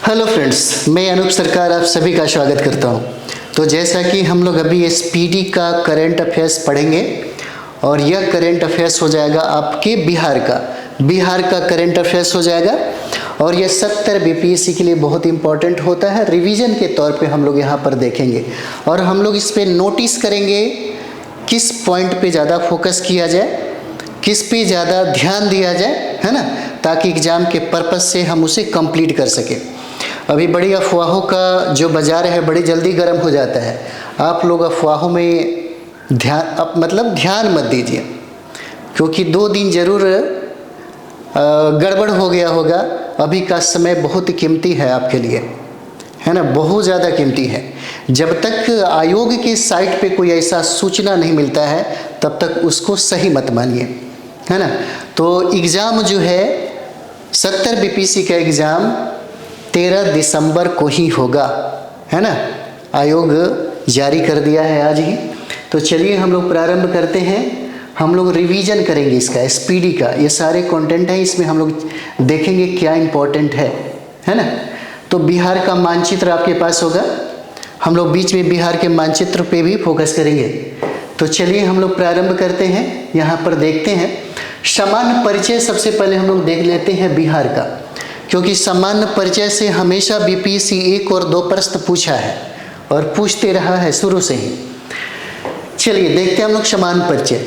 Hello friends, मैं अनूप सरकार आप सभी का स्वागत करता हूं। तो जैसा कि हम लोग अभी एसपीडी का करंट अफेयर्स पढ़ेंगे और यह करंट अफेयर्स हो जाएगा आपके बिहार का करंट अफेयर्स हो जाएगा। और यह 70 बीपीएससी के लिए बहुत इंपॉर्टेंट होता है। रिवीजन के तौर पे हम लोग यहाँ पर देखेंगे और हम लोग इस पर नोटिस करेंगे किस पॉइंट पे ज़्यादा फोकस किया जाए, किस पे ज़्यादा ध्यान दिया जाए, है ना, ताकि एग्ज़ाम के पर्पज़ से हम उसे कंप्लीट कर सकें। अभी बड़ी अफवाहों का जो बाज़ार है बड़ी जल्दी गर्म हो जाता है। आप लोग अफवाहों में ध्यान मत दीजिए, क्योंकि 2 दिन ज़रूर गड़बड़ हो गया होगा। अभी का समय बहुत कीमती है आपके लिए, है ना, बहुत ज़्यादा कीमती है। जब तक आयोग के साइट पे कोई ऐसा सूचना नहीं मिलता है तब तक उसको सही मत मानिए, है ना। तो एग्ज़ाम जो है 70 बीपीएससी का एग्ज़ाम 13 दिसंबर को ही होगा, है ना। आयोग जारी कर दिया है आज ही। तो चलिए हम लोग प्रारंभ करते हैं। हम लोग रिवीजन करेंगे इसका, एसपीडी का। ये सारे कंटेंट है, इसमें हम लोग देखेंगे क्या इम्पोर्टेंट है ना। तो बिहार का मानचित्र आपके पास होगा। हम लोग बीच में बिहार के मानचित्र पे भी फोकस करेंगे। तो चलिए हम लोग प्रारंभ करते हैं। यहाँ पर देखते हैं सामान्य परिचय। सबसे पहले हम लोग देख लेते हैं बिहार का, क्योंकि सामान्य परिचय से हमेशा बीपीएससी 1 और 2 प्रश्न पूछा है और पूछते रहा है शुरू से ही। चलिए देखते हैं हम लोग सामान्य परिचय।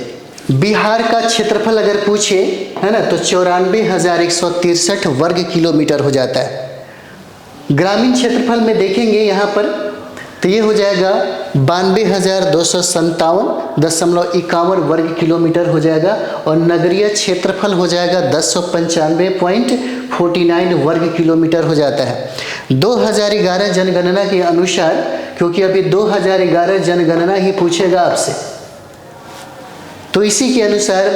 बिहार का क्षेत्रफल अगर पूछे, है ना, तो 94,163 वर्ग किलोमीटर हो जाता है। ग्रामीण क्षेत्रफल में देखेंगे यहाँ पर तो ये हो जाएगा 92,257.51 वर्ग किलोमीटर हो जाएगा। और नगरीय क्षेत्रफल हो जाएगा 1095.49 वर्ग किलोमीटर हो जाता है। 2011 जनगणना के अनुसार, क्योंकि अभी 2011 जनगणना ही पूछेगा आपसे, तो इसी के अनुसार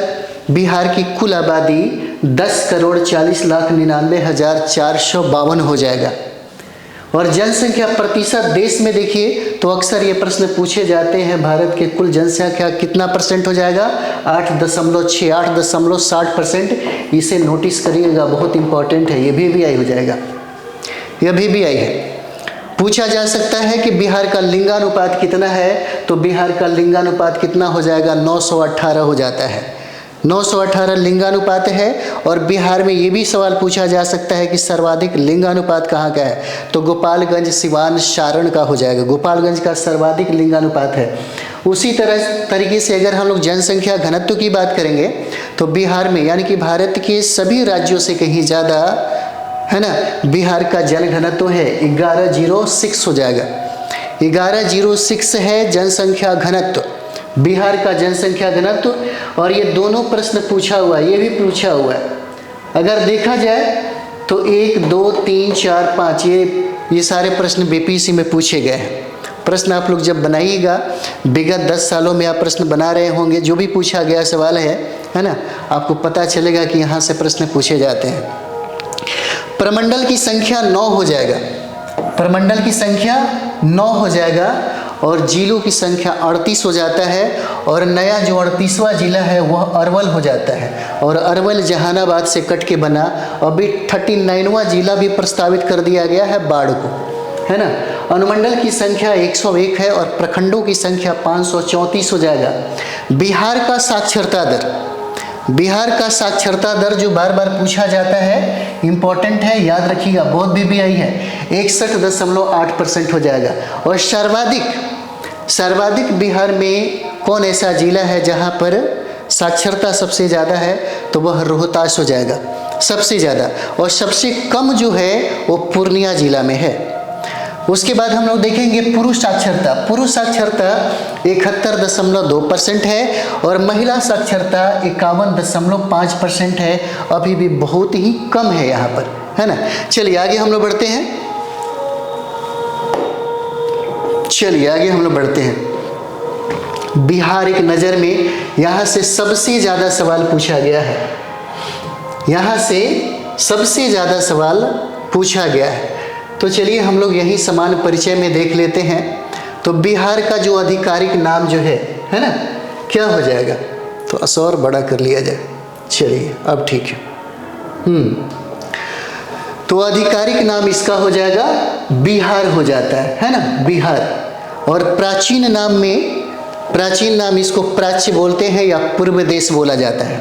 बिहार की कुल आबादी 10,40,99,452 हो जाएगा। और जनसंख्या प्रतिशत देश में देखिए तो अक्सर ये प्रश्न पूछे जाते हैं, भारत के कुल जनसंख्या कितना परसेंट हो जाएगा? 8.6 8.60%। इसे नोटिस करिएगा, बहुत इंपॉर्टेंट है। ये भी आई हो जाएगा, यह भी आई है। पूछा जा सकता है कि बिहार का लिंगानुपात कितना है, तो बिहार का लिंगानुपात कितना हो जाएगा? 918 हो जाता है। 918 लिंगानुपात है। और बिहार में ये भी सवाल पूछा जा सकता है कि सर्वाधिक लिंगानुपात कहाँ का है, तो गोपालगंज, सिवान, सारण का हो जाएगा। गोपालगंज का सर्वाधिक लिंगानुपात है। उसी तरीके से अगर हम लोग जनसंख्या घनत्व की बात करेंगे तो बिहार में, यानी कि भारत के सभी राज्यों से कहीं ज़्यादा, है ना, बिहार का जनघनत्व है 1106 हो जाएगा। 1106 है जनसंख्या घनत्व, बिहार का जनसंख्या घनत्व। और ये दोनों प्रश्न पूछा हुआ है, ये भी पूछा हुआ है। अगर देखा जाए तो 1, 2, 3, 4, 5 ये सारे प्रश्न बीपीएससी में पूछे गए हैं। प्रश्न आप लोग जब बनाइएगा, विगत 10 सालों में आप प्रश्न बना रहे होंगे, जो भी पूछा गया सवाल है ना, आपको पता चलेगा कि यहाँ से प्रश्न पूछे जाते हैं। प्रमंडल की संख्या 9 हो जाएगा। प्रमंडल की संख्या 9 हो जाएगा। और जिलों की संख्या 38 हो जाता है। और नया जो 38वां जिला है वह अरवल हो जाता है। और अरवल जहानाबाद से कट के बना। अभी 39वां जिला भी प्रस्तावित कर दिया गया है, बाढ़ को, है ना। अनुमंडल की संख्या 101 है और प्रखंडों की संख्या 534 हो जाएगा। बिहार का साक्षरता दर जो बार बार पूछा जाता है, इंपॉर्टेंट है, याद रखिएगा, बहुत बीबीआई है, 61.8% हो जाएगा। और सर्वाधिक बिहार में कौन ऐसा जिला है जहां पर साक्षरता सबसे ज़्यादा है, तो वह रोहतास हो जाएगा सबसे ज़्यादा। और सबसे कम जो है वो पूर्णिया जिला में है। उसके बाद हम लोग देखेंगे पुरुष साक्षरता 71.2% है। और महिला साक्षरता 51.5% है। अभी भी बहुत ही कम है यहाँ पर, है ना। चलिए आगे हम लोग बढ़ते हैं। बिहार एक नज़र में, यहाँ से सबसे ज़्यादा सवाल पूछा गया है। तो चलिए हम लोग यही समान परिचय में देख लेते हैं। तो बिहार का जो आधिकारिक नाम जो है ना, क्या हो जाएगा? तो असौर बड़ा कर लिया जाए। चलिए अब ठीक है। तो आधिकारिक नाम इसका हो जाएगा बिहार हो जाता है ना, बिहार। और प्राचीन नाम इसको प्राच्य बोलते हैं या पूर्व देश बोला जाता है।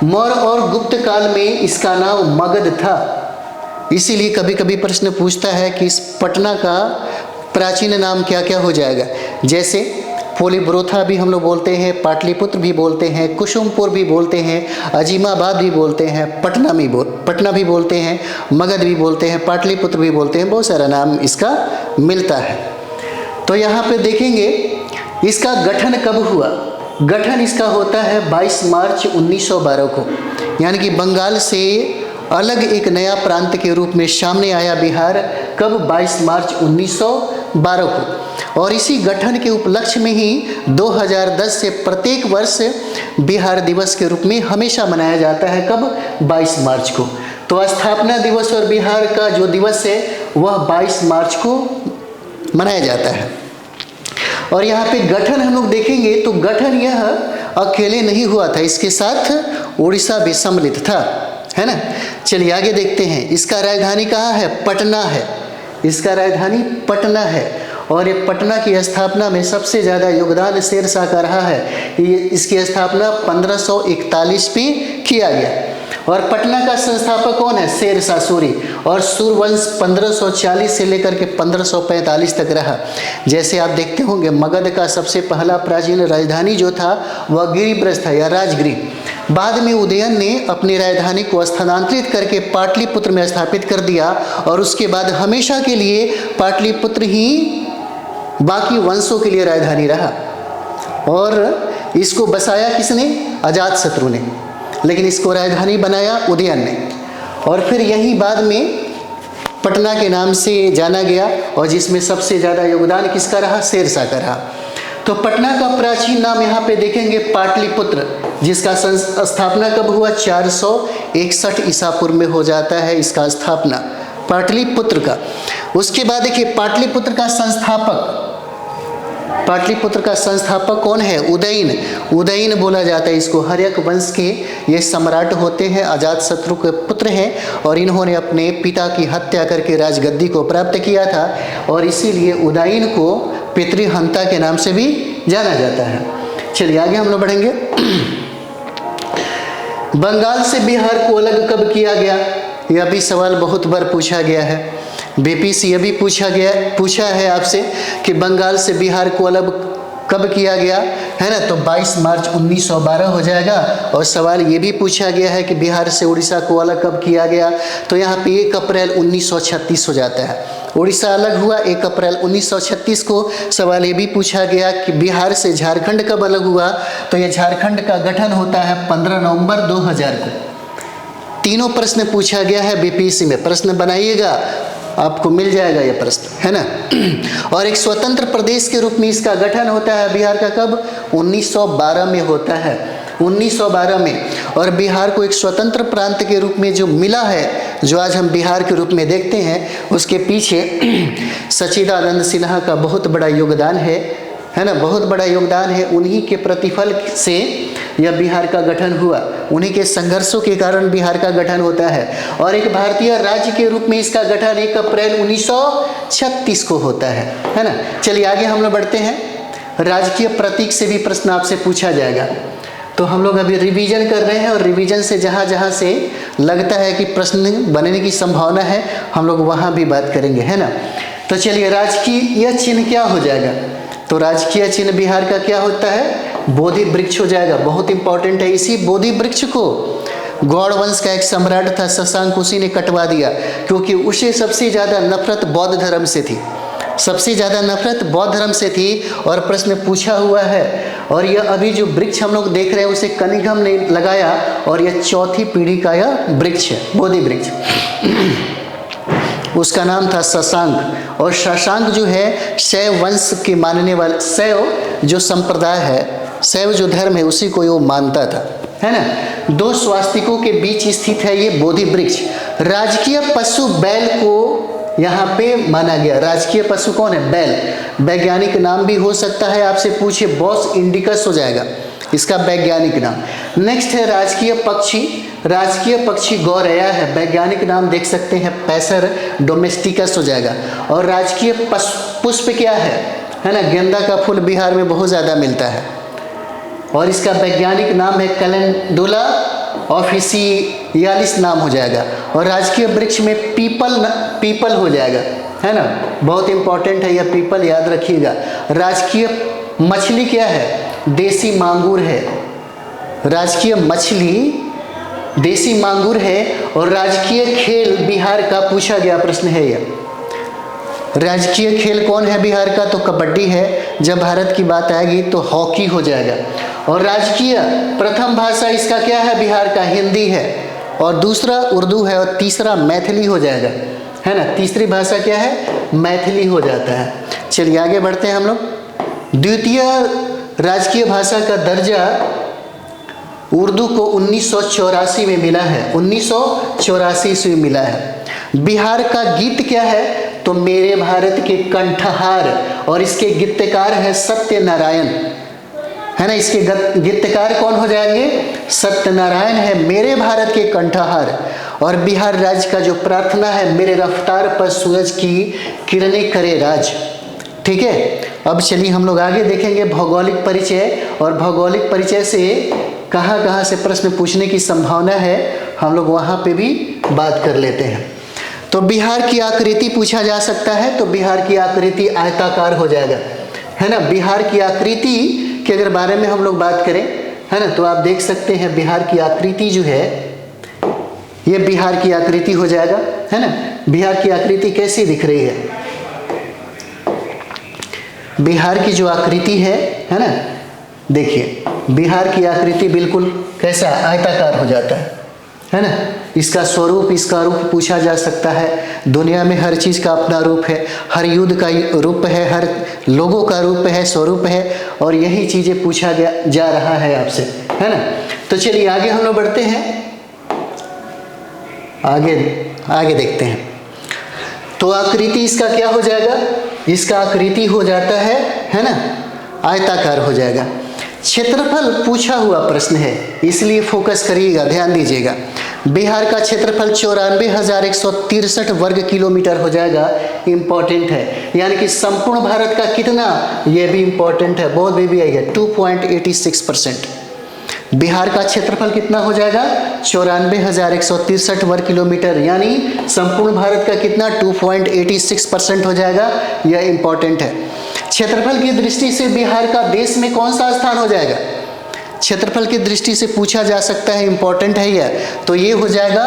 मौर्य और गुप्त काल में इसका नाम मगध था। इसीलिए कभी कभी प्रश्न पूछता है कि इस पटना का प्राचीन नाम क्या क्या हो जाएगा। जैसे पोलीब्रोथा भी हम लोग बोलते हैं, पाटलिपुत्र भी बोलते हैं, कुसुमपुर भी बोलते हैं, अजीमाबाद भी बोलते हैं, पटना भी बोलते हैं, मगध भी बोलते हैं, पाटलिपुत्र भी बोलते हैं, बहुत सारा नाम इसका मिलता है। तो यहाँ पे देखेंगे इसका गठन कब हुआ। गठन इसका होता है 22 मार्च 1912 को, यानी कि बंगाल से अलग एक नया प्रांत के रूप में सामने आया बिहार। कब? 22 मार्च 1912 को। और इसी गठन के उपलक्ष्य में ही 2010 से प्रत्येक वर्ष बिहार दिवस के रूप में हमेशा मनाया जाता है। कब? 22 मार्च को। तो स्थापना दिवस और बिहार का जो दिवस है वह 22 मार्च को मनाया जाता है। और यहाँ पे गठन हम लोग देखेंगे तो गठन यह अकेले नहीं हुआ था, इसके साथ उड़ीसा भी सम्मिलित था, है ना। चलिए आगे देखते हैं। इसका राजधानी कहाँ है? पटना है। इसका राजधानी पटना है। और ये पटना की स्थापना में सबसे ज़्यादा योगदान शेरशाह का रहा है। ये इसकी स्थापना 1541 में किया गया। और पटना का संस्थापक कौन है? शेरशाह सूरी। और सूरवंश 1540 से लेकर के 1545 तक रहा। जैसे आप देखते होंगे मगध का सबसे पहला प्राचीन राजधानी जो था वह गिरिब्रज था या राजगृह। बाद में उदयन ने अपनी राजधानी को स्थानांतरित करके पाटलिपुत्र में स्थापित कर दिया। और उसके बाद हमेशा के लिए पाटलिपुत्र ही बाकी वंशों के लिए राजधानी रहा। और इसको बसाया किसने? अजातशत्रु ने। लेकिन इसको राजधानी बनाया उदयन ने। और फिर यही बाद में पटना के नाम से जाना गया। और जिसमें सबसे ज़्यादा योगदान किसका रहा? शेरशाह का रहा। तो पटना का प्राचीन नाम यहाँ पे देखेंगे पाटलिपुत्र, जिसका स्थापना कब हुआ? 461 ईसा पूर्व में हो जाता है इसका स्थापना पाटलिपुत्र का। उसके बाद देखिए पाटलिपुत्र का संस्थापक कौन है? उदयन बोला जाता है इसको। हर्यक वंश के ये सम्राट होते हैं, अजातशत्रु के पुत्र हैं। और इन्होंने अपने पिता की हत्या करके राजगद्दी को प्राप्त किया था। और इसीलिए उदयन को पितृहंता के नाम से भी जाना जाता है। चलिए आगे हम लोग बढ़ेंगे। बंगाल से बिहार को अलग कब किया गया? यह भी सवाल बहुत बार पूछा गया है। बीपीसी भी पूछा है आपसे कि बंगाल से बिहार को अलग कब किया गया, है ना। तो 22 मार्च 1912 हो जाएगा। और सवाल ये भी पूछा गया है कि बिहार से उड़ीसा को अलग कब किया गया। तो यहाँ पे 1 अप्रैल 1936 हो जाता है। उड़ीसा अलग हुआ 1 अप्रैल 1936 को। सवाल ये भी पूछा गया कि बिहार से झारखंड कब अलग हुआ। तो ये झारखंड का गठन होता है 15 नवंबर 2000 को। तीनों प्रश्न पूछा गया है बीपीएससी में। प्रश्न बनाइएगा, आपको मिल जाएगा ये प्रश्न, है ना। और एक स्वतंत्र प्रदेश के रूप में इसका गठन होता है बिहार का कब? 1912 में होता है, 1912 में। और बिहार को एक स्वतंत्र प्रांत के रूप में जो मिला है, जो आज हम बिहार के रूप में देखते हैं, उसके पीछे सच्चिदानंद सिन्हा का बहुत बड़ा योगदान है ना, बहुत बड़ा योगदान है। उन्हीं के प्रतिफल से यह बिहार का गठन हुआ, उन्हीं के संघर्षों के कारण बिहार का गठन होता है। और एक भारतीय राज्य के रूप में इसका गठन 1 अप्रैल 1936 को होता है ना। चलिए आगे हम लोग बढ़ते हैं। राजकीय प्रतीक से भी प्रश्न आपसे पूछा जाएगा। तो हम लोग अभी रिवीजन कर रहे हैं, और रिवीजन से जहाँ जहाँ से लगता है कि प्रश्न बनने की संभावना है, हम लोग वहाँ भी बात करेंगे, है ना। तो चलिए, राजकीय चिन्ह क्या हो जाएगा? तो राजकीय चिन्ह बिहार का क्या होता है? बोधि वृक्ष हो जाएगा। बहुत इंपॉर्टेंट है। इसी बोधि वृक्ष को गौड़ वंश का एक सम्राट था शशांक, उसी ने कटवा दिया, क्योंकि उसे सबसे ज़्यादा नफरत बौद्ध धर्म से थी, सबसे ज़्यादा नफरत बौद्ध धर्म से थी। और प्रश्न पूछा हुआ है। और यह अभी जो वृक्ष हम लोग देख रहे हैं उसे कनिघम ने लगाया, और यह 4थी पीढ़ी का यह वृक्ष है, बोधि वृक्ष। उसका नाम था शशांक। और शशांक जो है शैव वंश के मानने वाले, शैव जो संप्रदाय है, शैव जो धर्म है, उसी को वो मानता था, है ना। 2 स्वास्तिकों के बीच स्थित है ये बोधि वृक्ष। राजकीय पशु बैल को यहाँ पे माना गया। राजकीय पशु कौन है? बैल। वैज्ञानिक नाम भी हो सकता है, आपसे पूछे बॉस इंडिकस हो जाएगा। इसका वैज्ञानिक नाम। नेक्स्ट है राजकीय पक्षी। राजकीय पक्षी गौरैया है, वैज्ञानिक नाम देख सकते हैं पैसर डोमेस्टिकस हो जाएगा। और राजकीय पुष्प क्या है ना, गेंदा का फूल बिहार में बहुत ज़्यादा मिलता है और इसका वैज्ञानिक नाम है कैलेंडुला ऑफिसियालिस नाम हो जाएगा। और राजकीय वृक्ष में पीपल हो जाएगा, है ना, बहुत इंपॉर्टेंट है यह पीपल, याद रखिएगा। राजकीय मछली क्या है, देसी मांगुर है, राजकीय मछली देसी मांगुर है। और राजकीय खेल बिहार का पूछा गया प्रश्न है यह। राजकीय खेल कौन है बिहार का, तो कबड्डी है। जब भारत की बात आएगी तो हॉकी हो जाएगा। और राजकीय प्रथम भाषा इसका क्या है बिहार का, हिंदी है। और दूसरा उर्दू है और तीसरा मैथिली हो जाएगा, है ना, तीसरी भाषा क्या है, मैथिली हो जाता है। चलिए आगे बढ़ते हैं हम लोग। द्वितीय राजकीय भाषा का दर्जा उर्दू को 1984 में मिला है, 1984 ईस्वी में मिला है। बिहार का गीत क्या है, तो मेरे भारत के कंठहार, और इसके गीतकार है सत्यनारायण, है ना, इसके गीतकार कौन हो जाएंगे, सत्यनारायण है, मेरे भारत के कंठहार। और बिहार राज्य का जो प्रार्थना है, मेरे रफ्तार पर सूरज की किरणें करे राज। ठीक है, अब चलिए हम लोग आगे देखेंगे भौगोलिक परिचय। और भौगोलिक परिचय से कहाँ कहाँ से प्रश्न पूछने की संभावना है, हम लोग वहाँ पे भी बात कर लेते हैं। तो बिहार की आकृति पूछा जा सकता है, तो बिहार की आकृति आयताकार हो जाएगा, है ना। बिहार की आकृति के अगर बारे में हम लोग बात करें, है ना, तो आप देख सकते हैं बिहार की आकृति जो है, ये बिहार की आकृति हो जाएगा, है ना। बिहार की आकृति कैसी दिख रही है, बिहार की जो आकृति है ना, देखिए बिहार की आकृति बिल्कुल कैसा आयताकार हो जाता है ना। इसका स्वरूप, इसका रूप पूछा जा सकता है। दुनिया में हर चीज़ का अपना रूप है, हर युद्ध का रूप है, हर लोगों का रूप है, स्वरूप है, और यही चीज़ें पूछा जा रहा है आपसे, है ना। तो चलिए आगे हम लोग बढ़ते हैं, आगे देखते हैं। तो आकृति इसका क्या हो जाएगा, इसका आकृति हो जाता है ना, आयताकार हो जाएगा। क्षेत्रफल पूछा हुआ प्रश्न है, इसलिए फोकस करिएगा, ध्यान दीजिएगा। बिहार का क्षेत्रफल 94,163 वर्ग किलोमीटर हो जाएगा, इंपॉर्टेंट है। यानी कि संपूर्ण भारत का कितना, यह भी इंपॉर्टेंट है, बहुत भी आई है, 2.86%। बिहार का क्षेत्रफल कितना हो जाएगा, 94,163 वर्ग किलोमीटर, यानी संपूर्ण भारत का कितना, 2.86% हो जाएगा, यह इंपॉर्टेंट है। क्षेत्रफल की दृष्टि से बिहार का देश में कौन सा स्थान हो जाएगा, क्षेत्रफल की दृष्टि से पूछा जा सकता है, इंपॉर्टेंट है यह, तो ये हो जाएगा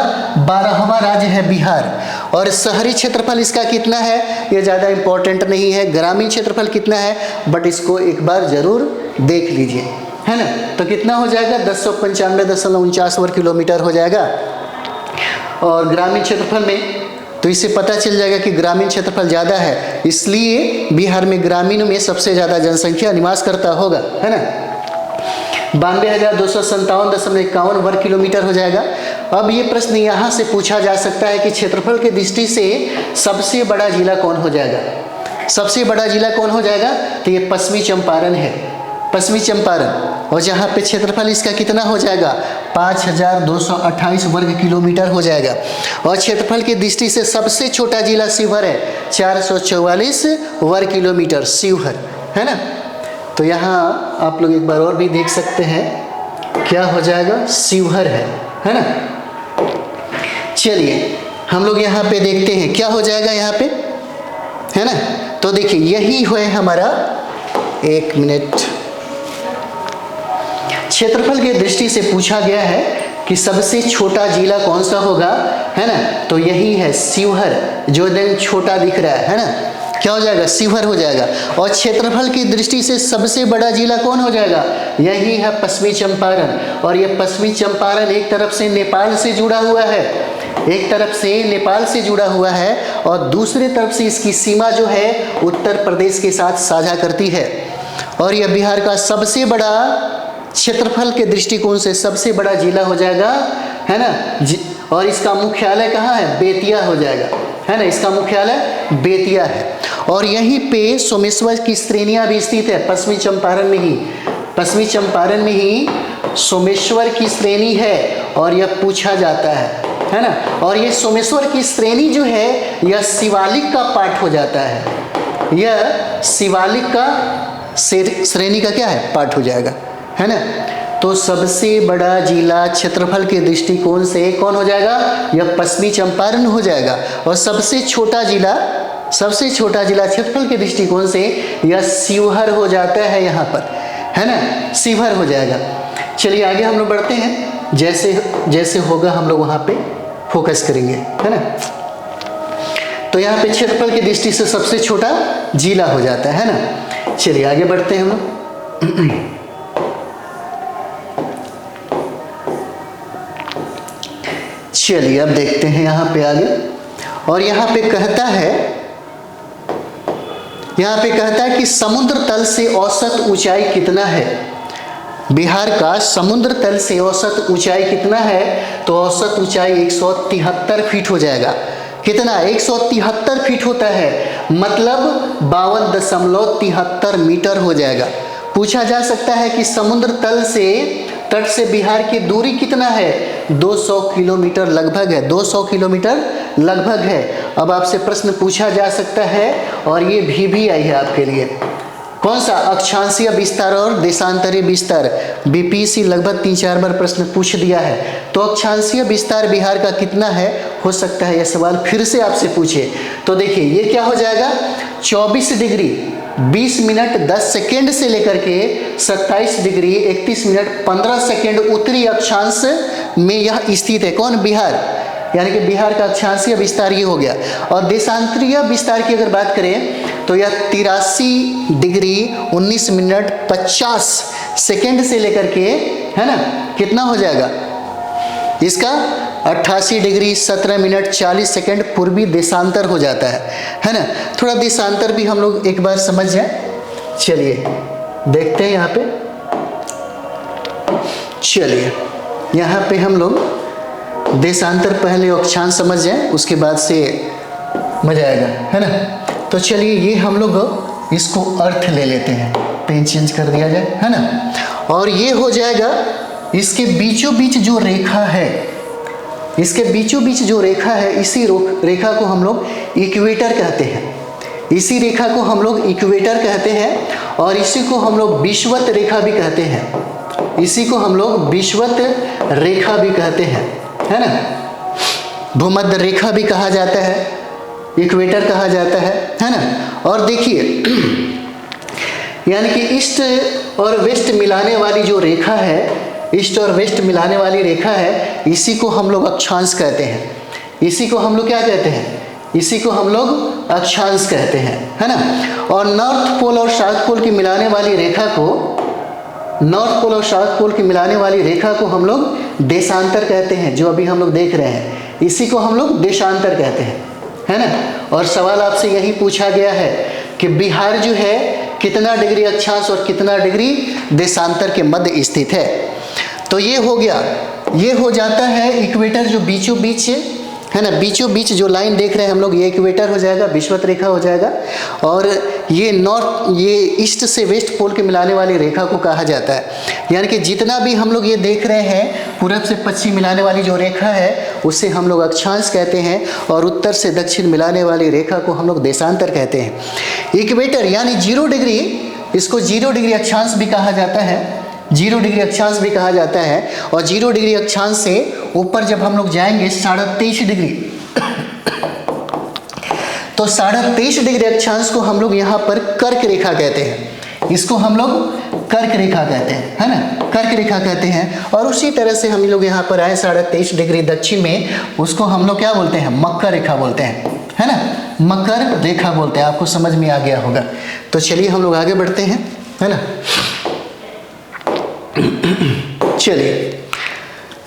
12वां राज्य है बिहार। और शहरी क्षेत्रफल इसका कितना है, ये ज़्यादा इंपॉर्टेंट नहीं है। ग्रामीण क्षेत्रफल कितना है, बट इसको एक बार जरूर देख लीजिए, है ना। तो कितना हो जाएगा, 1095.49 वर्ग किलोमीटर हो जाएगा। और ग्रामीण क्षेत्रफल में तो इससे पता चल जाएगा कि ग्रामीण क्षेत्रफल ज़्यादा है, इसलिए बिहार में ग्रामीण में सबसे ज़्यादा जनसंख्या निवास करता होगा, है ना। 92,257.51 वर्ग किलोमीटर हो जाएगा। अब ये प्रश्न यहाँ से पूछा जा सकता है कि क्षेत्रफल की दृष्टि से सबसे बड़ा जिला कौन हो जाएगा, सबसे बड़ा जिला कौन हो जाएगा, तो ये पश्चिमी चंपारण है, पश्चिमी चंपारण। और जहाँ पे क्षेत्रफल इसका कितना हो जाएगा, 5,228 वर्ग किलोमीटर हो जाएगा। और क्षेत्रफल की दृष्टि से सबसे छोटा जिला शिवहर है, 444 वर्ग किलोमीटर शिवहर, है ना। तो यहाँ आप लोग एक बार और भी देख सकते हैं, क्या हो जाएगा, शिवहर है ना। चलिए हम लोग यहाँ पे देखते हैं क्या हो जाएगा यहाँ पे, है ना। तो देखिए यही है हमारा, एक मिनट, क्षेत्रफल की दृष्टि से पूछा गया है कि सबसे छोटा जिला कौन सा होगा, है ना। तो यही है शिवहर, जो एकदम छोटा दिख रहा है ना, क्या हो जाएगा, शिवहर हो जाएगा। और क्षेत्रफल की दृष्टि से सबसे बड़ा जिला कौन हो जाएगा, यही है पश्चिमी चंपारण। और यह पश्चिमी चंपारण एक तरफ से नेपाल से जुड़ा हुआ है, एक तरफ से नेपाल से जुड़ा हुआ है, और दूसरे तरफ से इसकी सीमा जो है उत्तर प्रदेश के साथ साझा करती है। और यह बिहार का सबसे बड़ा, क्षेत्रफल के दृष्टिकोण से सबसे बड़ा जिला हो जाएगा, है ना। और इसका मुख्यालय कहाँ है, बेतिया हो जाएगा, है ना, इसका मुख्यालय बेतिया है। और यहीं पे सोमेश्वर की श्रेणियाँ भी स्थित है, पश्चिमी चंपारण में ही। पश्चिमी चंपारण में ही सोमेश्वर की श्रेणी है और यह पूछा जाता है ना। और ये सोमेश्वर की श्रेणी जो है यह शिवालिक का पार्ट हो जाता है, यह शिवालिक का श्रेणी का क्या है, पार्ट हो जाएगा, है ना। तो सबसे बड़ा जिला क्षेत्रफल के दृष्टिकोण से कौन हो जाएगा, यह पश्चिमी चंपारण हो जाएगा। और सबसे छोटा जिला क्षेत्रफल के दृष्टिकोण से यह शिवहर हो जाता है यहाँ पर, है ना, शिवहर हो जाएगा। चलिए आगे हम लोग बढ़ते हैं, जैसे जैसे होगा हम लोग वहाँ पे फोकस करेंगे, है ना। तो यहाँ पे क्षेत्रफल की दृष्टि से सबसे छोटा जिला हो जाता है ना। चलिए आगे बढ़ते हैं हम लोग। चलिए अब देखते हैं यहाँ पे आगे। और यहाँ पे कहता है कि समुद्र तल से औसत ऊंचाई कितना है। बिहार का समुद्र तल से औसत ऊंचाई कितना है, तो औसत ऊंचाई 173 फीट हो जाएगा। कितना, 173 फीट होता है, मतलब 52.73 मीटर हो जाएगा। पूछा जा सकता है कि समुद्र तल से तट से बिहार की दूरी कितना है, 200 किलोमीटर लगभग है, 200 किलोमीटर लगभग है। अब आपसे प्रश्न पूछा जा सकता है, और ये भी आई है आपके लिए, कौन सा, अक्षांशीय विस्तार और देशांतरीय विस्तार। बीपीएससी लगभग 3-4 बार प्रश्न पूछ दिया है। तो अक्षांशीय विस्तार बिहार का कितना है, हो सकता है यह सवाल फिर से आपसे पूछे। तो देखिए ये क्या हो जाएगा, 24 डिग्री 20 मिनट 10 सेकेंड से लेकर के 27 डिग्री 31 मिनट 15 सेकेंड उत्तरी अक्षांश में यह स्थित है। कौन, बिहार, यानी कि बिहार का अक्षांशीय विस्तार ये हो गया। और देशांतरीय विस्तार की अगर बात करें तो यह 83 डिग्री 19 मिनट 50 सेकेंड से लेकर के, है ना, कितना हो जाएगा इसका, 88 डिग्री 17 मिनट 40 सेकेंड पूर्वी देशांतर हो जाता है ना। थोड़ा देशांतर भी हम लोग एक बार समझ जाए। चलिए देखते हैं यहाँ पे। चलिए यहाँ पे हम लोग देशांतर पहले अक्षांश समझ जाए, उसके बाद से मजा आएगा, है ना। तो चलिए ये हम लोग इसको अर्थ ले लेते हैं, पेन चेंज कर दिया जाए, है ना। और ये हो जाएगा, इसके बीचों बीच जो रेखा है, इसके बीचों बीच जो रेखा है, इसी रेखा को हम लोग इक्वेटर कहते हैं, इसी रेखा को हम लोग इक्वेटर कहते हैं। और इसी को हम लोग विषुवत रेखा भी कहते हैं, इसी को हम लोग विषुवत रेखा भी कहते हैं, है ना। भूमध्य रेखा भी कहा जाता है, इक्वेटर कहा जाता है ना। और देखिए यानी कि ईस्ट और वेस्ट मिलाने वाली जो रेखा है, ईस्ट और वेस्ट मिलाने वाली रेखा है, इसी को हम लोग अक्षांश कहते हैं। इसी को हम लोग क्या कहते हैं, इसी को हम लोग अक्षांश कहते हैं, है ना। और नॉर्थ पोल और साउथ पोल की मिलाने वाली रेखा को, नॉर्थ पोल और साउथ पोल की मिलाने वाली रेखा को हम लोग देशांतर कहते हैं, जो अभी हम लोग देख रहे हैं, इसी को हम लोग देशांतर कहते हैं, है ना। और सवाल आपसे यही पूछा गया है कि बिहार जो है कितना डिग्री अक्षांश और कितना डिग्री देशांतर के मध्य स्थित है। तो ये हो गया, ये हो जाता है इक्वेटर जो बीचों बीच है ना, बीचों बीच जो लाइन देख रहे हैं हम लोग, ये इक्वेटर हो जाएगा, विषुवत रेखा हो जाएगा। और ये नॉर्थ, ये ईस्ट से वेस्ट पोल के मिलाने वाली रेखा को कहा जाता है। यानी कि जितना भी हम लोग ये देख रहे हैं, पूरब से पश्चिम मिलाने वाली जो रेखा है उसे हम लोग अक्षांश कहते हैं, और उत्तर से दक्षिण मिलाने वाली रेखा को हम लोग देशांतर कहते हैं। इक्वेटर यानी 0 डिग्री, इसको 0 डिग्री अक्षांश भी कहा जाता है, 0 डिग्री अक्षांश भी कहा जाता है। और 0 डिग्री अक्षांश से ऊपर जब हम लोग जाएंगे 23.5 डिग्री, तो 23.5 डिग्री अक्षांश को हम लोग यहाँ पर कर्क रेखा कहते हैं, इसको हम लोग कर्क रेखा कहते हैं, है ना, कर्क रेखा कहते हैं। और उसी तरह से हम लोग यहाँ पर आए 23.5 डिग्री दक्षिण में, उसको हम लोग क्या बोलते हैं, मकर रेखा बोलते हैं, है ना, मकर रेखा बोलते हैं। आपको समझ में आ गया होगा। तो चलिए हम लोग आगे बढ़ते हैं, है ना। चलिए,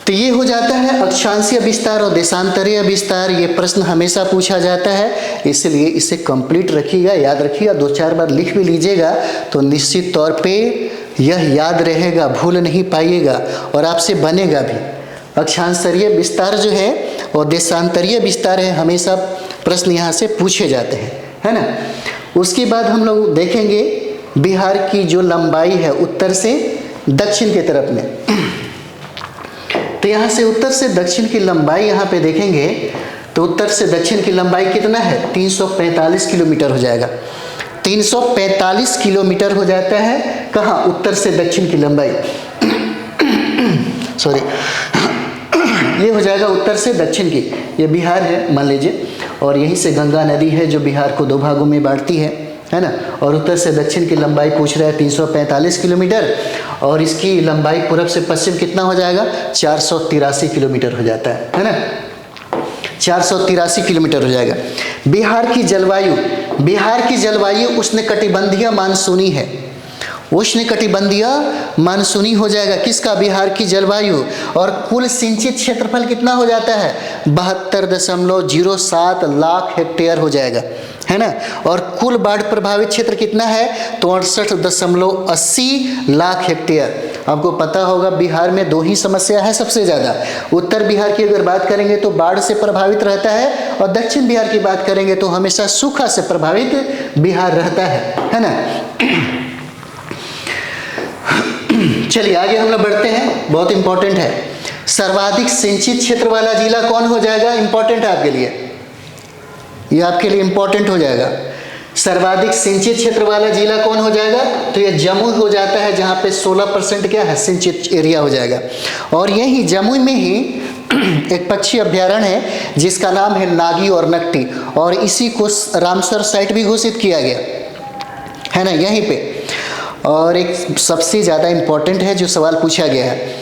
तो ये हो जाता है अक्षांशीय विस्तार और देशांतरीय विस्तार। ये प्रश्न हमेशा पूछा जाता है, इसलिए इसे कंप्लीट रखिएगा, याद रखिएगा, 2-4 बार लिख भी लीजिएगा तो निश्चित तौर पे यह याद रहेगा, भूल नहीं पाइएगा और आपसे बनेगा भी। अक्षांशीय विस्तार जो है और देशांतरीय विस्तार है, हमेशा प्रश्न यहाँ से पूछे जाते हैं, है ना। उसके बाद हम लोग देखेंगे बिहार की जो लंबाई है उत्तर से दक्षिण के तरफ में। तो यहाँ से उत्तर से दक्षिण की लंबाई यहाँ पे देखेंगे तो उत्तर से दक्षिण की लंबाई कितना है, 345 किलोमीटर हो जाएगा। 345 किलोमीटर हो जाता है कहाँ, उत्तर से दक्षिण की लंबाई। सॉरी, ये हो जाएगा उत्तर से दक्षिण की। ये बिहार है मान लीजिए, और यहीं से गंगा नदी है जो बिहार को दो भागों में बांटती है ना। और उत्तर से दक्षिण की लंबाई पूछ रहा है 345 किलोमीटर, और इसकी लंबाई पूरब से पश्चिम कितना हो जाएगा, 483 किलोमीटर हो जाता है ना। 483 किलोमीटर हो जाएगा। बिहार की जलवायु उष्णकटिबंधीय मानसूनी है। उष्णकटिबंधीय मानसूनी हो जाएगा किसका, बिहार की जलवायु। और कुल सिंचित क्षेत्रफल कितना हो जाता है, 72.07 लाख हेक्टेयर हो जाएगा, है ना। और कुल बाढ़ प्रभावित क्षेत्र कितना है, तो 68.80 लाख हेक्टेयर। आपको पता होगा बिहार में दो ही समस्या है सबसे ज़्यादा। उत्तर बिहार की अगर बात करेंगे तो बाढ़ से प्रभावित रहता है, और दक्षिण बिहार की बात करेंगे तो हमेशा सूखा से प्रभावित बिहार रहता है ना। चलिए आगे हम लोग बढ़ते हैं, बहुत इंपॉर्टेंट है। सर्वाधिक सिंचित क्षेत्र वाला जिला कौन हो जाएगा, इंपॉर्टेंट है आपके लिए, ये आपके लिए इंपॉर्टेंट हो जाएगा। सर्वाधिक सिंचित क्षेत्र वाला जिला कौन हो जाएगा, तो ये जमुई हो जाता है, जहाँ पे 16% क्या है, सिंचित एरिया हो जाएगा। और यही जमुई में ही एक पक्षी अभ्यारण्य है जिसका नाम है नागी और नकटी, और इसी को रामसर साइट भी घोषित किया गया है ना यहीं पे। और एक सबसे ज़्यादा इम्पोर्टेंट है जो सवाल पूछा गया है,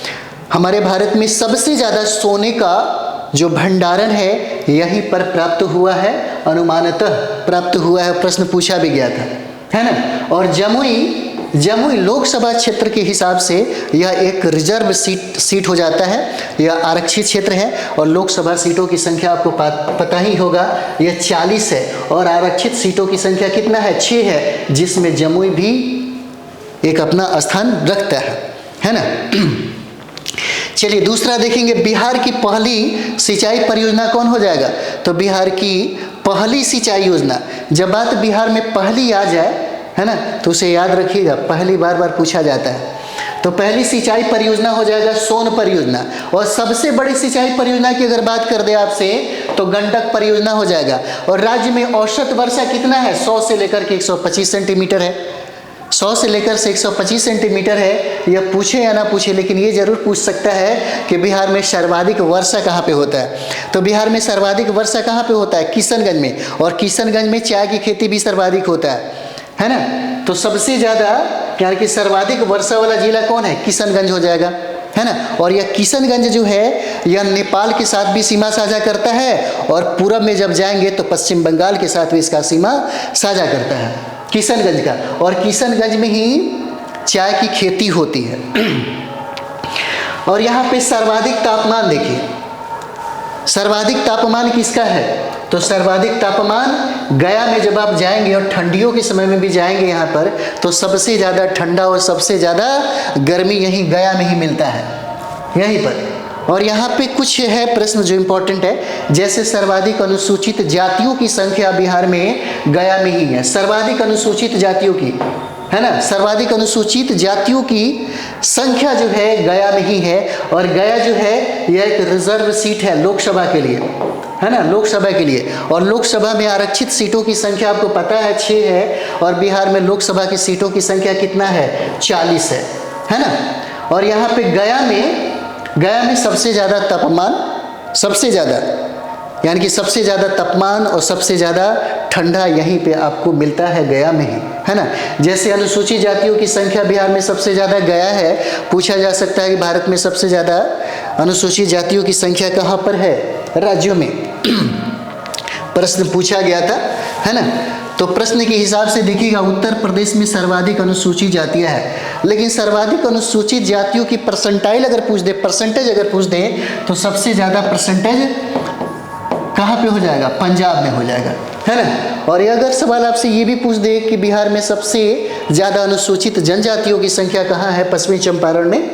हमारे भारत में सबसे ज़्यादा सोने का जो भंडारण है यहीं पर प्राप्त हुआ है, अनुमानतः प्राप्त हुआ है, प्रश्न पूछा भी गया था, है ना। और जमुई लोकसभा क्षेत्र के हिसाब से यह एक रिजर्व सीट हो जाता है, यह आरक्षित क्षेत्र है। और लोकसभा सीटों की संख्या आपको पता ही होगा, यह 40 है, और आरक्षित सीटों की संख्या कितना है, 6 है, जिसमें जमुई भी एक अपना स्थान रखता है ना। चलिए दूसरा देखेंगे, बिहार की पहली सिंचाई परियोजना कौन हो जाएगा, तो बिहार की पहली सिंचाई योजना। जब बात बिहार में पहली आ जाए, है ना, तो उसे याद रखिएगा, पहली बार बार पूछा जाता है। तो पहली सिंचाई परियोजना हो जाएगा सोन परियोजना। और सबसे बड़ी सिंचाई परियोजना की अगर बात कर दे आपसे तो गंडक परियोजना हो जाएगा। और राज्य में औसत वर्षा कितना है, 100 से लेकर के 125 सेंटीमीटर है। 100 से लेकर 125 सेंटीमीटर है। यह पूछे या ना पूछे, लेकिन ये जरूर पूछ सकता है कि बिहार में सर्वाधिक वर्षा कहाँ पे होता है। तो बिहार में सर्वाधिक वर्षा कहाँ पे होता है, किशनगंज में। और किशनगंज में चाय की खेती भी सर्वाधिक होता है ना। तो सबसे ज़्यादा यानी कि सर्वाधिक वर्षा वाला जिला कौन है, किशनगंज हो जाएगा, है ना। और यह किशनगंज जो है यह नेपाल के साथ भी सीमा साझा करता है, और पूरब में जब जाएंगे तो पश्चिम बंगाल के साथ भी इसका सीमा साझा करता है, किशनगंज का। और किशनगंज में ही चाय की खेती होती है। और यहाँ पे सर्वाधिक तापमान देखिए, सर्वाधिक तापमान किसका है, तो सर्वाधिक तापमान गया में जब आप जाएंगे, और ठंडियों के समय में भी जाएंगे यहाँ पर, तो सबसे ज़्यादा ठंडा और सबसे ज़्यादा गर्मी यहीं गया में ही मिलता है, यहीं पर। और यहाँ पे कुछ है प्रश्न जो इम्पोर्टेंट है, जैसे सर्वाधिक अनुसूचित जातियों की संख्या बिहार में गया में ही है। सर्वाधिक अनुसूचित जातियों की, है ना, सर्वाधिक अनुसूचित जातियों की संख्या जो है गया में ही है। और गया जो है यह एक रिजर्व सीट है लोकसभा के लिए, है ना, लोकसभा के लिए। और लोकसभा में आरक्षित सीटों की संख्या आपको पता है 6 है, और बिहार में लोकसभा की सीटों की संख्या कितना है, 40 है ना। और यहाँ पे गया में सबसे ज़्यादा तापमान, सबसे ज़्यादा यानी कि सबसे ज़्यादा तापमान और सबसे ज़्यादा ठंडा यहीं पे आपको मिलता है, गया में ही, है ना। जैसे अनुसूचित जातियों की संख्या बिहार में सबसे ज़्यादा गया है, पूछा जा सकता है कि भारत में सबसे ज़्यादा अनुसूचित जातियों की संख्या कहाँ पर है, राज्यों में। प्रश्न पूछा गया था, है ना। तो प्रश्न के हिसाब से देखिएगा, उत्तर प्रदेश में सर्वाधिक अनुसूचित जातियां हैं। लेकिन सर्वाधिक अनुसूचित जातियों की परसेंटाइल अगर पूछ दे, परसेंटेज अगर पूछ दें, तो सबसे ज़्यादा परसेंटेज कहाँ पे हो जाएगा, पंजाब में हो जाएगा, है ना। और ये अगर सवाल आपसे ये भी पूछ दे कि बिहार में सबसे ज़्यादा अनुसूचित जनजातियों की संख्या कहाँ है, पश्चिमी चंपारण में,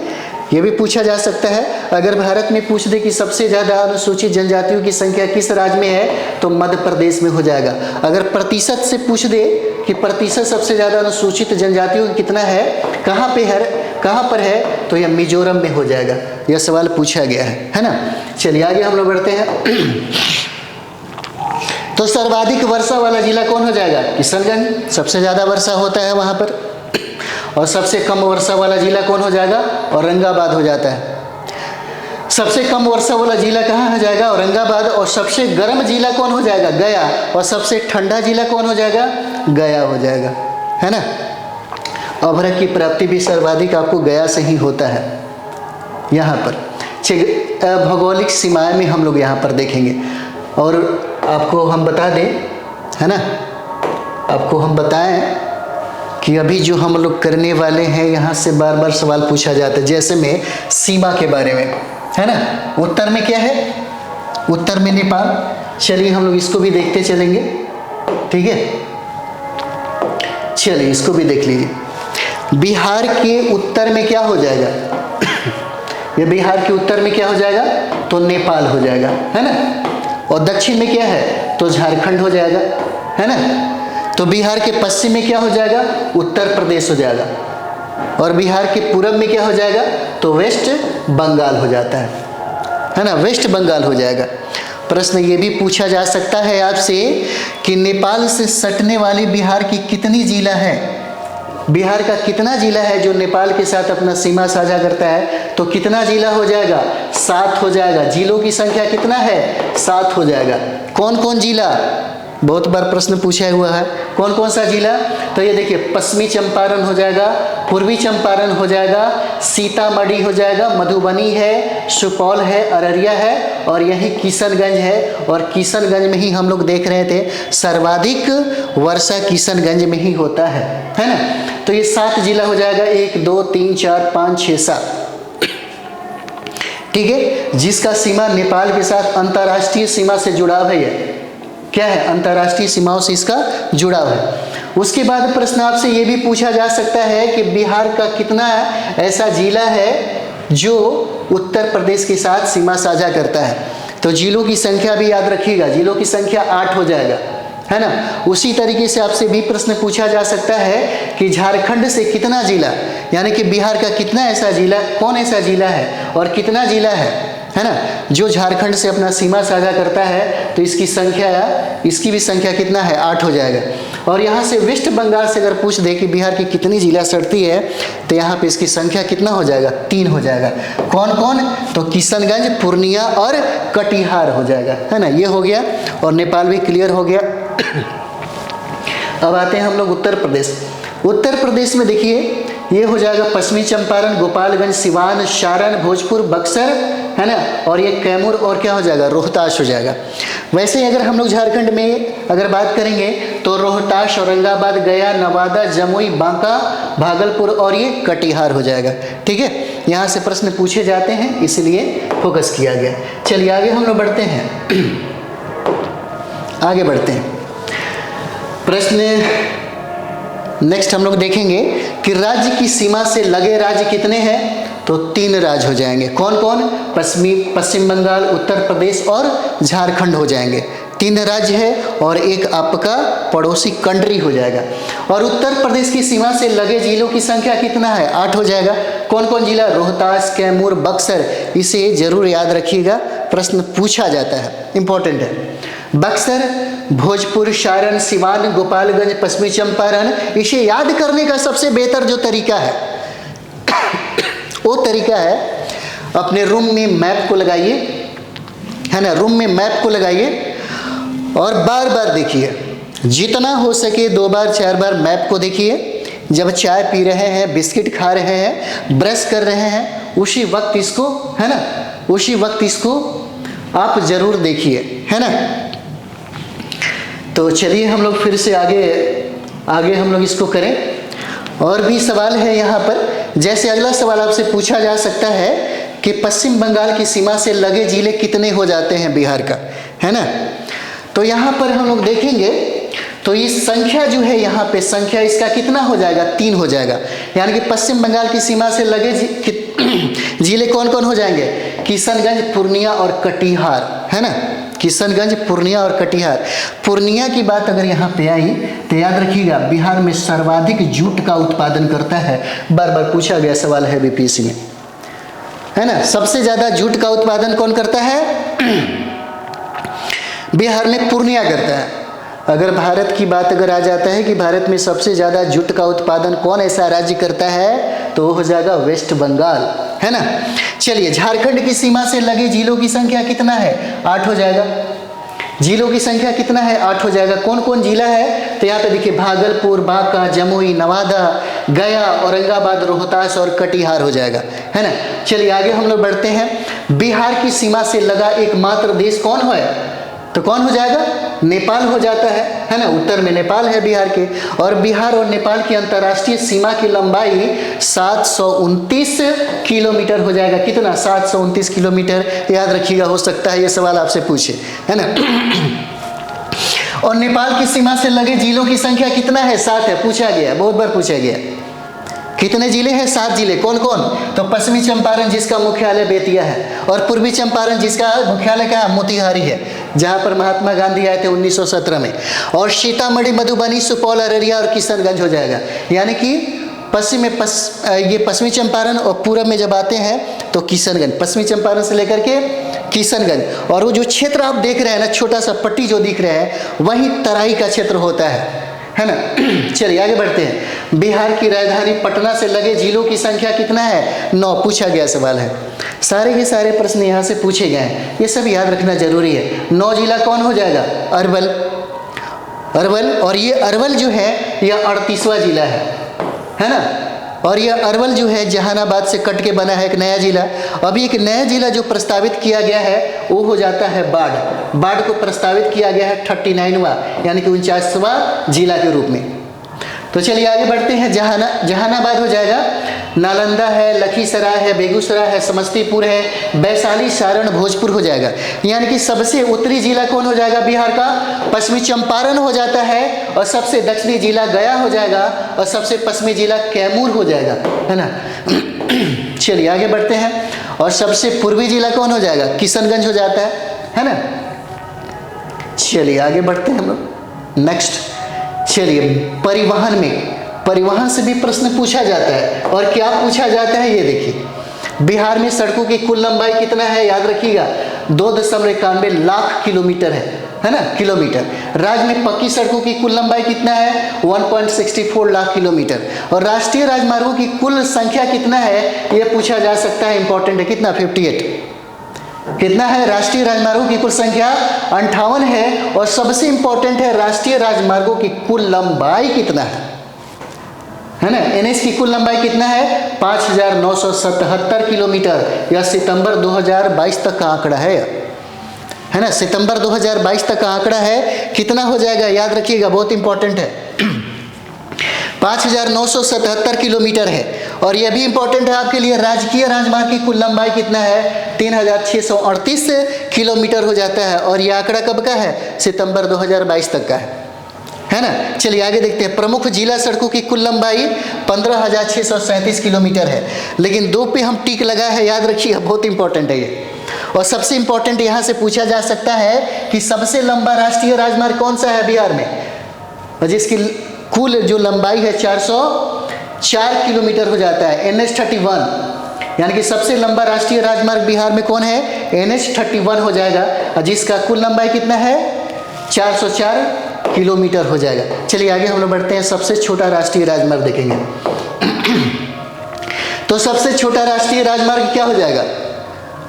ये भी पूछा जा सकता है। अगर भारत में पूछ दे कि सबसे ज़्यादा अनुसूचित जनजातियों की संख्या किस राज्य में है, तो मध्य प्रदेश में हो जाएगा। अगर प्रतिशत से पूछ दे कि प्रतिशत सबसे ज़्यादा अनुसूचित जनजातियों का कितना है, कहाँ पे है, कहाँ पर है? तो यह मिजोरम में हो जाएगा। यह सवाल पूछा गया है ना। चलिए आगे हम लोग बढ़ते हैं। तो सर्वाधिक वर्षा वाला जिला कौन हो जाएगा? किशनगंज, सबसे ज़्यादा वर्षा होता है वहाँ पर। और सबसे कम वर्षा वाला जिला कौन हो जाएगा? औरंगाबाद हो जाता है। सबसे कम वर्षा वाला जिला कहाँ हो जाएगा? औरंगाबाद। और सबसे गर्म जिला कौन हो जाएगा? गया। और सबसे ठंडा जिला कौन हो जाएगा? गया हो जाएगा, है ना। अभ्रक की प्राप्ति भी सर्वाधिक आपको गया से ही होता है यहाँ पर। भौगोलिक सीमाएं में हम लोग यहाँ पर देखेंगे। और आपको हम बता दें, है ना, आपको हम बताएं कि अभी जो हम लोग करने वाले हैं यहाँ से बार बार सवाल पूछा जाता है। जैसे में सीमा के बारे में, है ना। उत्तर में क्या है? उत्तर में नेपाल। चलिए हम लोग इसको भी देखते चलेंगे, ठीक है। चलिए इसको भी देख लीजिए। बिहार के उत्तर में क्या हो जाएगा? ये बिहार के उत्तर में क्या हो जाएगा? तो नेपाल हो जाएगा, है ना। और दक्षिण में क्या है? तो झारखंड हो जाएगा, है ना। तो बिहार के पश्चिम में क्या हो जाएगा? उत्तर प्रदेश हो जाएगा। और बिहार के पूरब में क्या हो जाएगा? तो वेस्ट बंगाल हो जाता है ना, वेस्ट बंगाल हो जाएगा। प्रश्न ये भी पूछा जा सकता है आपसे कि नेपाल से सटने वाली बिहार की कितनी जिला है? बिहार का कितना जिला है जो नेपाल के साथ अपना सीमा साझा करता है? तो कितना जिला हो जाएगा? 7 हो जाएगा। जिलों की संख्या कितना है? 7 हो जाएगा। कौन कौन जिला? बहुत बार प्रश्न पूछा हुआ है, कौन कौन सा जिला? तो ये देखिए, पश्चिमी चंपारण हो जाएगा, पूर्वी चंपारण हो जाएगा, सीतामढ़ी हो जाएगा, मधुबनी है, सुपौल है, अररिया है, और यही किशनगंज है। और किशनगंज में ही हम लोग देख रहे थे सर्वाधिक वर्षा किशनगंज में ही होता है ना। तो ये 7 जिला हो जाएगा, 1 2 3 4 5 6 7, ठीक है। जिसका सीमा नेपाल के साथ अंतर्राष्ट्रीय सीमा से जुड़ाव है। ये क्या है? अंतर्राष्ट्रीय सीमाओं से इसका जुड़ाव है। उसके बाद प्रश्न आपसे ये भी पूछा जा सकता है कि बिहार का कितना ऐसा जिला है जो उत्तर प्रदेश के साथ सीमा साझा करता है? तो जिलों की संख्या भी याद रखिएगा, जिलों की संख्या 8 हो जाएगा, है ना। उसी तरीके से आपसे भी प्रश्न पूछा जा सकता है कि झारखंड से कितना जिला, यानी कि बिहार का कितना ऐसा जिला, कौन ऐसा जिला है और कितना जिला है ना, जो झारखंड से अपना सीमा साझा करता है। तो इसकी भी संख्या कितना है? 8 हो जाएगा। और यहाँ से वेस्ट बंगाल से अगर पूछ दे कि बिहार की कितनी जिला सटती है, तो यहाँ पे इसकी संख्या कितना हो जाएगा? 3 हो जाएगा। कौन कौन? तो किशनगंज, पूर्णिया और कटिहार हो जाएगा, है ना। ये हो गया और नेपाल भी क्लियर हो गया। अब आते हैं हम लोग उत्तर प्रदेश। उत्तर प्रदेश में देखिए, ये हो जाएगा पश्चिमी चंपारण, गोपालगंज, सिवान, सारण, भोजपुर, बक्सर, है ना। और ये कैमूर और क्या हो जाएगा? रोहतास हो जाएगा। वैसे ही अगर हम लोग झारखंड में अगर बात करेंगे तो रोहतास, औरंगाबाद, गया, नवादा, जमुई, बांका, भागलपुर और ये कटिहार हो जाएगा, ठीक है। यहाँ से प्रश्न पूछे जाते हैं, इसलिए फोकस किया गया। चलिए आगे हम लोग बढ़ते हैं। आगे बढ़ते हैं। प्रश्न नेक्स्ट हम लोग देखेंगे कि राज्य की सीमा से लगे राज्य कितने हैं? तो 3 राज्य हो जाएंगे। कौन कौन? पश्चिम बंगाल, उत्तर प्रदेश और झारखंड हो जाएंगे। 3 राज्य है और एक आपका पड़ोसी कंट्री हो जाएगा। और उत्तर प्रदेश की सीमा से लगे जिलों की संख्या कितना है? 8 हो जाएगा। कौन कौन जिला? रोहतास, कैमूर, बक्सर। इसे जरूर याद रखिएगा, प्रश्न पूछा जाता है, इंपॉर्टेंट है। बक्सर, भोजपुर, सारण, सिवान, गोपालगंज, पश्चिमी चंपारण। इसे याद करने का सबसे बेहतर जो तरीका है वो तरीका है अपने रूम में मैप को लगाइए, है ना। रूम में मैप को लगाइए और बार बार देखिए, जितना हो सके 2 बार 4 बार मैप को देखिए। जब चाय पी रहे हैं, बिस्किट खा रहे हैं, ब्रश कर रहे हैं, उसी वक्त इसको, है ना, उसी वक्त इसको आप जरूर देखिए, है ना। तो चलिए हम लोग फिर से आगे हम लोग इसको करें। और भी सवाल है यहाँ पर। जैसे अगला सवाल आपसे पूछा जा सकता है कि पश्चिम बंगाल की सीमा से लगे जिले कितने हो जाते हैं बिहार का, है ना। तो यहाँ पर हम लोग देखेंगे तो इस संख्या जो है यहाँ पे संख्या इसका कितना हो जाएगा? 3 हो जाएगा। यानी कि पश्चिम बंगाल की सीमा से लगे जिले कौन कौन हो जाएंगे? किशनगंज, पूर्णिया और कटिहार, है ना, किशनगंज, पूर्णिया और कटिहार। पूर्णिया की बात अगर यहाँ पे आई तो याद रखिएगा बिहार में सर्वाधिक जूट का उत्पादन करता है। बार बार पूछा गया सवाल है बीपीएससी में, है ना। सबसे ज्यादा जूट का उत्पादन कौन करता है? बिहार में पूर्णिया करता है। अगर भारत की बात अगर आ जाता है कि भारत में सबसे ज्यादा जूट का उत्पादन कौन ऐसा राज्य करता है, तो वो हो जाएगा वेस्ट बंगाल, है ना। चलिए, झारखंड की सीमा से लगे जिलों की संख्या कितना है? 8 हो जाएगा। जिलों की संख्या कितना है? 8 हो जाएगा। कौन कौन जिला है? तो यहाँ पे देखिए भागलपुर, बांका, जमुई, नवादा, गया, औरंगाबाद, रोहतास और कटिहार हो जाएगा, है ना। चलिए आगे हम लोग बढ़ते हैं। बिहार की सीमा से लगा एकमात्र देश कौन है? तो कौन हो जाएगा? नेपाल हो जाता है ना। उत्तर में नेपाल है बिहार के। और बिहार और नेपाल की अंतर्राष्ट्रीय सीमा की लंबाई 729 किलोमीटर हो जाएगा। कितना? 729 किलोमीटर। याद रखिएगा, हो सकता है ये सवाल आपसे पूछे, है ना। और नेपाल की सीमा से लगे जिलों की संख्या कितना है? 7 है। पूछा गया, बहुत बार पूछा गया। कितने जिले हैं? 7 जिले। कौन कौन? तो पश्चिमी चंपारण जिसका मुख्यालय बेतिया है, और पूर्वी चंपारण जिसका मुख्यालय क्या? मोतिहारी है, जहां पर महात्मा गांधी आए थे 1917 में। और सीतामढ़ी, मधुबनी, सुपौल, अररिया और किशनगंज हो जाएगा। यानी कि पश्चिम में ये पश्चिमी चंपारण, और पूरब में जब आते हैं तो किशनगंज। पश्चिमी चंपारण से लेकर के किशनगंज। और वो जो क्षेत्र आप देख रहे हैं ना, छोटा सा पट्टी जो दिख रहा है, वही तराई का क्षेत्र होता है ना। चलिए आगे बढ़ते हैं। बिहार की राजधानी पटना से लगे जिलों की संख्या कितना है? 9। पूछा गया सवाल है। सारे के सारे प्रश्न यहाँ से पूछे गए हैं, ये सब याद रखना जरूरी है। 9 जिला कौन हो जाएगा? अरवल। अरवल, और ये अरवल जो है यह 38वां जिला है ना। और यह अरवल जो है जहानाबाद से कट के बना है एक नया जिला। अभी एक नया जिला जो प्रस्तावित किया गया है वो हो जाता है बाढ़। बाढ़ को प्रस्तावित किया गया है 39वां यानी कि 49वां जिला के रूप में। तो चलिए आगे बढ़ते हैं। जहानाबाद हो जाएगा। नालंदा है, लखीसराय है, बेगूसराय है, समस्तीपुर है, वैशाली, सारण, भोजपुर हो जाएगा। यानी कि सबसे उत्तरी जिला कौन हो जाएगा बिहार का? पश्चिमी चंपारण हो जाता है। और सबसे दक्षिणी जिला गया हो जाएगा। और सबसे पश्चिमी जिला कैमूर हो जाएगा, है ना। चलिए आगे बढ़ते हैं। और सबसे पूर्वी जिला कौन हो जाएगा? किशनगंज हो जाता है ना। चलिए आगे बढ़ते हैं हम लोग नेक्स्ट। चलिए, परिवहन से भी प्रश्न पूछा जाता है। और क्या पूछा जाता है ये देखिए। बिहार में सड़कों की कुल लंबाई कितना है? याद रखिएगा 2.91 लाख किलोमीटर है ना, किलोमीटर। राज्य में पक्की सड़कों की कुल लंबाई कितना है? 1.64 लाख किलोमीटर। और राष्ट्रीय राजमार्गों की कुल संख्या कितना है? यह पूछा जा सकता है, इंपॉर्टेंट है। कितना? 58। कितना है? राष्ट्रीय राजमार्गों की कुल संख्या 58 है। और सबसे इंपॉर्टेंट है राष्ट्रीय राजमार्गों की कुल लंबाई कितना है ना। एनएच की कुल लंबाई कितना है? 5977 किलोमीटर। यह सितंबर 2022 तक का आंकड़ा है ना। सितंबर 2022 तक का आंकड़ा है। कितना हो जाएगा? याद रखिएगा, बहुत इंपॉर्टेंट है। 5977 किलोमीटर है। और यह भी इंपॉर्टेंट है आपके लिए, राजकीय राजमार्ग की कुल लंबाई कितना है? 3638 किलोमीटर हो जाता है। और यह आंकड़ा कब का है? सितंबर 2022 तक का है ना। चलिए आगे देखते हैं। प्रमुख जिला सड़कों की कुल लंबाई 15637 किलोमीटर है। लेकिन 2 पे हम टिक लगा है, याद रखिए, बहुत इंपॉर्टेंट है ये। और सबसे इंपॉर्टेंट यहाँ से पूछा जा सकता है कि सबसे लंबा राष्ट्रीय राजमार्ग कौन सा है बिहार में? और जिसकी कुल जो लंबाई है 404 किलोमीटर हो जाता है, NH31। यानी कि सबसे लंबा राष्ट्रीय राजमार्ग बिहार में कौन है? NH31 हो जाएगा। और जिसका कुल लंबाई कितना है? 404 किलोमीटर हो जाएगा। चलिए आगे हम लोग बढ़ते हैं। सबसे छोटा राष्ट्रीय राजमार्ग देखेंगे। तो सबसे छोटा राष्ट्रीय राजमार्ग क्या हो जाएगा?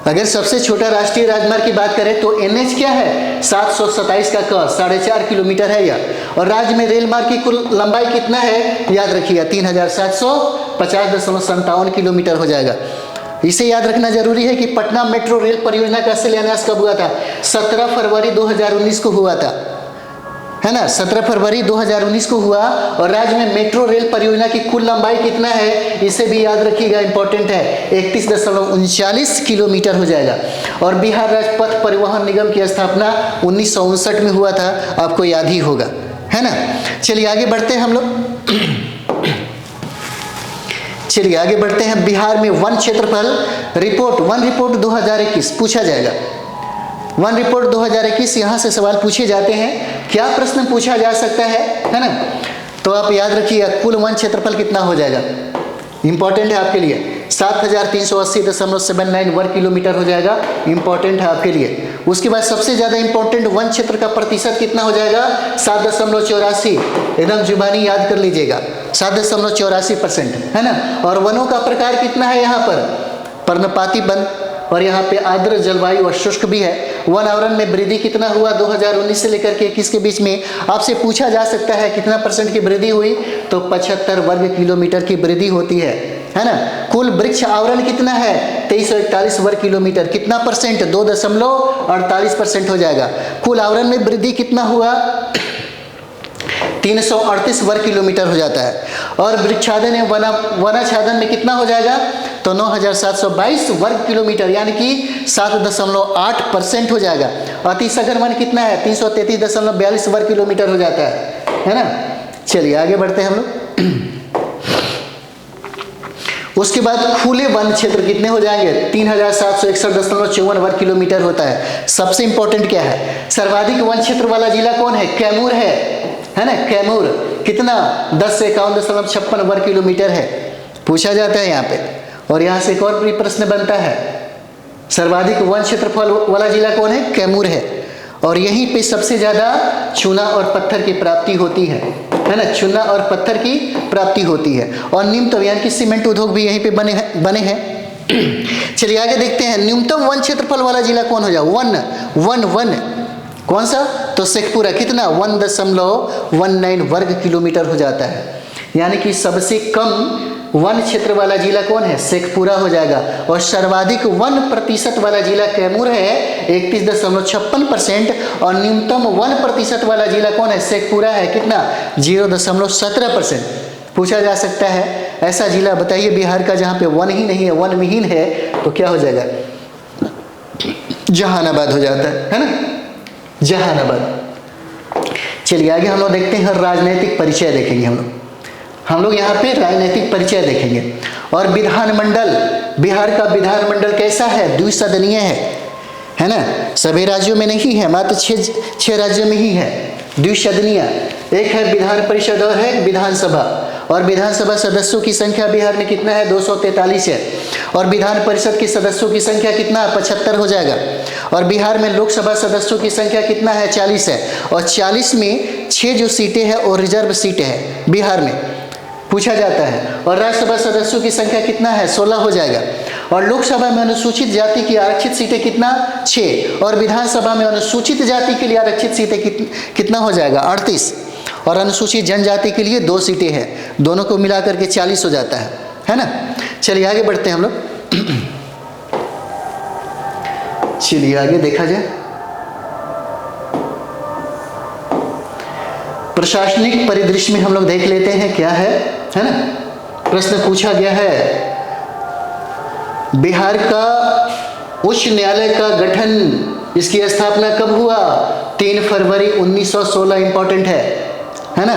अगर सबसे छोटा राष्ट्रीय राजमार्ग की बात करें तो NH क्या है? 727 का 4.5 किलोमीटर है यह। और राज्य में रेल मार्ग की कुल लंबाई कितना है? याद रखिएगा 3750.57 किलोमीटर हो जाएगा। इसे याद रखना जरूरी है कि पटना मेट्रो रेल परियोजना का शिलान्यास कब हुआ था? 17 फरवरी 2019 को हुआ था, है ना। 17 फरवरी 2019 को हुआ। और राज्य में मेट्रो रेल परियोजना की कुल लंबाई कितना है? इसे भी याद रखिएगा, इंपॉर्टेंट है। 31.39 किलोमीटर हो जाएगा। और बिहार राज्य पथ परिवहन निगम की स्थापना 1959 में हुआ था, आपको याद ही होगा, है ना। चलिए आगे बढ़ते हैं हम लोग। बिहार में वन क्षेत्रफल रिपोर्ट, वन रिपोर्ट 2021 पूछा जाएगा। वन रिपोर्ट 2021 यहाँ से सवाल पूछे जाते हैं। क्या प्रश्न पूछा जा सकता है ना? तो आप याद रखिएगा कुल वन क्षेत्रफल कितना हो जाएगा, इंपॉर्टेंट है आपके लिए। 7380.79 वर्ग किलोमीटर हो जाएगा, इंपॉर्टेंट है आपके लिए। उसके बाद सबसे ज़्यादा इंपॉर्टेंट वन क्षेत्र का प्रतिशत कितना हो जाएगा, 7.84, एकदम जुबानी याद कर लीजिएगा, 7.84% है ना। और वनों का प्रकार कितना है यहाँ पर, पर्णपाती वन, और यहाँ पे आर्द्र जलवायु और शुष्क भी है। वन आवरण में वृद्धि कितना हुआ 2019 से लेकर के 21 के बीच में, आपसे पूछा जा सकता है कितना % की वृद्धि हुई, तो 75 वर्ग किलोमीटर की वृद्धि होती है ना। कुल वृक्ष आवरण कितना है 2341 वर्ग किलोमीटर, कितना %, 2.48% हो जाएगा। कुल आवरण में वृद्धि कितना हुआ 338 वर्ग किलोमीटर हो जाता है। और वृक्षाधन एवं वनाच्छादन में कितना हो जाएगा, तो 9722 वर्ग किलोमीटर, यानी कि 7.8% हो जाएगा। अति सघन वन कितना है 333.42 वर्ग किलोमीटर हो जाता है ना। चलिए आगे बढ़ते हैं हम लोग। उसके बाद खुले वन क्षेत्र कितने हो जाएंगे, 3761.54 वर्ग किलोमीटर होता है। सबसे इंपॉर्टेंट क्या है, सर्वाधिक वन क्षेत्र वाला जिला कौन है, कैमूर है ना। कैमूर कितना 10 से 51.56 वर्ग किलोमीटर है, पूछा जाता है यहाँ पे। और यहाँ से एक और भी प्रश्न बनता है, सर्वाधिक वन क्षेत्रफल वाला जिला कौन है, कैमूर है। और यहीं पे सबसे ज़्यादा चूना और पत्थर की प्राप्ति होती है ना, चूना और पत्थर की प्राप्ति होती है। और न्यूनतम यानी कि सीमेंट उद्योग भी यहीं पे बने हैं। चलिए आगे देखते हैं, न्यूनतम वन क्षेत्रफल वाला जिला कौन हो जाए, वन कौन सा, तो शेखपुरा, कितना 1.19 वर्ग किलोमीटर हो जाता है। यानी कि सबसे कम वन क्षेत्र वाला जिला कौन है, शेखपुरा हो जाएगा। और सर्वाधिक वन प्रतिशत वाला जिला कैमूर है 31.56%, और न्यूनतम वन प्रतिशत वाला जिला कौन है, शेखपुरा है, कितना 0.17%। पूछा जा सकता है ऐसा जिला बताइए बिहार का जहाँ पे वन ही नहीं है, वन विहीन है, तो क्या हो जाएगा, जहानाबाद हो जाता है ना, जहानाबाद। चलिए आगे हम लोग देखते हैं राजनीतिक परिचय देखेंगे हम लोग यहाँ पे राजनीतिक परिचय देखेंगे। और विधानमंडल, बिहार का विधानमंडल कैसा है, द्विसदनीय है ना, सभी राज्यों में नहीं है, मात्र 6 राज्यों में ही है द्विसदनीय। एक है विधान परिषद और है विधानसभा। और विधानसभा सदस्यों की संख्या बिहार में कितना है 243 है। और विधान परिषद के सदस्यों की संख्या कितना 75 हो जाएगा। और बिहार में लोकसभा सदस्यों की संख्या कितना है 40 है। और 40 में 6 जो सीटें हैं और रिजर्व सीटें हैं बिहार में, पूछा जाता है। और राज्यसभा सदस्यों की संख्या कितना है 16 हो जाएगा। और लोकसभा में अनुसूचित जाति की आरक्षित सीटें कितना 6। और विधानसभा में अनुसूचित जाति के लिए आरक्षित सीटें कितना हो जाएगा 38। और अनुसूचित जनजाति के लिए 2 सीटें हैं, दोनों को मिलाकर के 40 हो जाता है ना। चलिए आगे बढ़ते हैं हम लोग। चलिए आगे देखा जाए, प्रशासनिक परिदृश्य में हम लोग देख लेते हैं क्या है ना। प्रश्न पूछा गया है, बिहार का उच्च न्यायालय का गठन, इसकी स्थापना कब हुआ 3 फरवरी 1916, इंपॉर्टेंट है ना।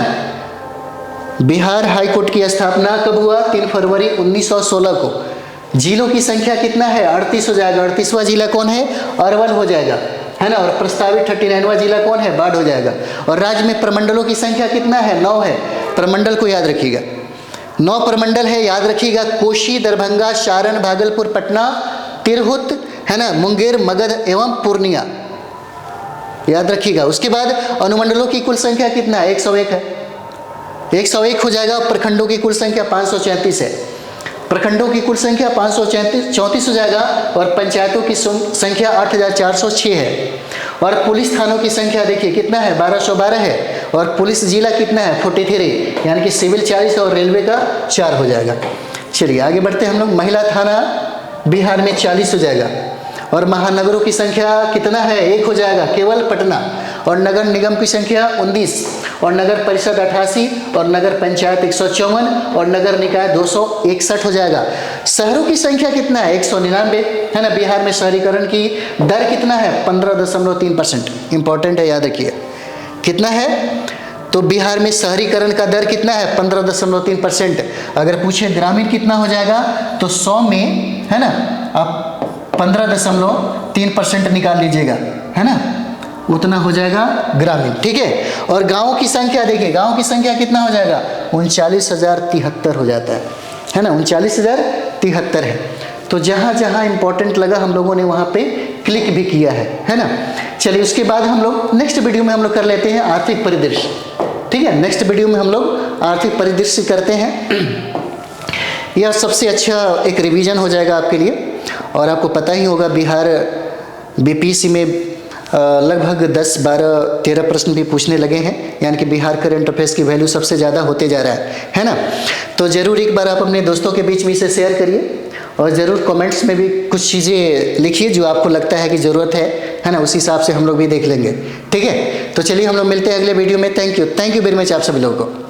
बिहार हाई कोर्ट की स्थापना कब हुआ 3 फरवरी 1916 को। जिलों की संख्या कितना है 38 हो जाएगा। 38वां जिला कौन है, अरवल हो जाएगा, है ना। और प्रस्तावित 39वां जिला कौन है, बाढ़ हो जाएगा। और राज्य में प्रमंडलों की संख्या कितना है 9 है। प्रमंडल को याद रखिएगा, 9 प्रमंडल है, याद रखिएगा। कोशी, दरभंगा, सारण, भागलपुर, पटना, तिरहुत, है ना, मुंगेर, मगध एवं पूर्णिया, याद रखिएगा। उसके बाद अनुमंडलों की कुल संख्या कितना है 101 है, 101 हो जाएगा। प्रखंडों की कुल संख्या 534 है, प्रखंडों की कुल संख्या 534 हो जाएगा। और पंचायतों की संख्या 8406 है। और पुलिस थानों की संख्या देखिए कितना है 1212 है। और पुलिस जिला कितना है 43, यानी कि सिविल 40 और रेलवे का 4 हो जाएगा। चलिए आगे बढ़ते हैं हम लोग। महिला थाना बिहार में 40 हो जाएगा। और महानगरों की संख्या कितना है 1 हो जाएगा, केवल पटना। और नगर निगम की संख्या 19। और नगर परिषद 88। और नगर पंचायत 154। और नगर निकाय 261 हो जाएगा। शहरों की संख्या कितना है 199, है ना। बिहार में शहरीकरण की दर कितना है 15.3%, इंपॉर्टेंट है, याद रखिए कितना है। तो बिहार में शहरीकरण का दर कितना है 15.3%। अगर पूछे ग्रामीण कितना हो जाएगा तो 100 में, है ना, आप 15.3% निकाल लीजिएगा, है ना, उतना हो जाएगा ग्रामीण। ठीक है, और गाँव की संख्या देखिए, गाँव की संख्या कितना हो जाएगा, 39,073 हो जाता है ना, 39,073 है। तो जहाँ जहाँ इंपॉर्टेंट लगा हम लोगों ने वहाँ पे क्लिक भी किया है ना। चलिए उसके बाद हम लोग नेक्स्ट वीडियो में हम लोग कर लेते हैं आर्थिक परिदृश्य। ठीक है, नेक्स्ट वीडियो में हम लोग आर्थिक परिदृश्य करते हैं। यह सबसे अच्छा एक रिवीजन हो जाएगा आपके लिए। और आपको पता ही होगा बिहार बीपीएससी में लगभग 10, 12, 13 प्रश्न भी पूछने लगे हैं, यानी कि बिहार करंट अफेयर्स की वैल्यू सबसे ज़्यादा होते जा रहा है ना। तो ज़रूर एक बार आप अपने दोस्तों के बीच में इसे शेयर करिए और ज़रूर कमेंट्स में भी कुछ चीज़ें लिखिए जो आपको लगता है कि ज़रूरत है ना, उस हिसाब से हम लोग भी देख लेंगे। ठीक है, तो चलिए हम लोग मिलते हैं अगले वीडियो में। थैंक यू वेरी मच आप सभी लोगों को।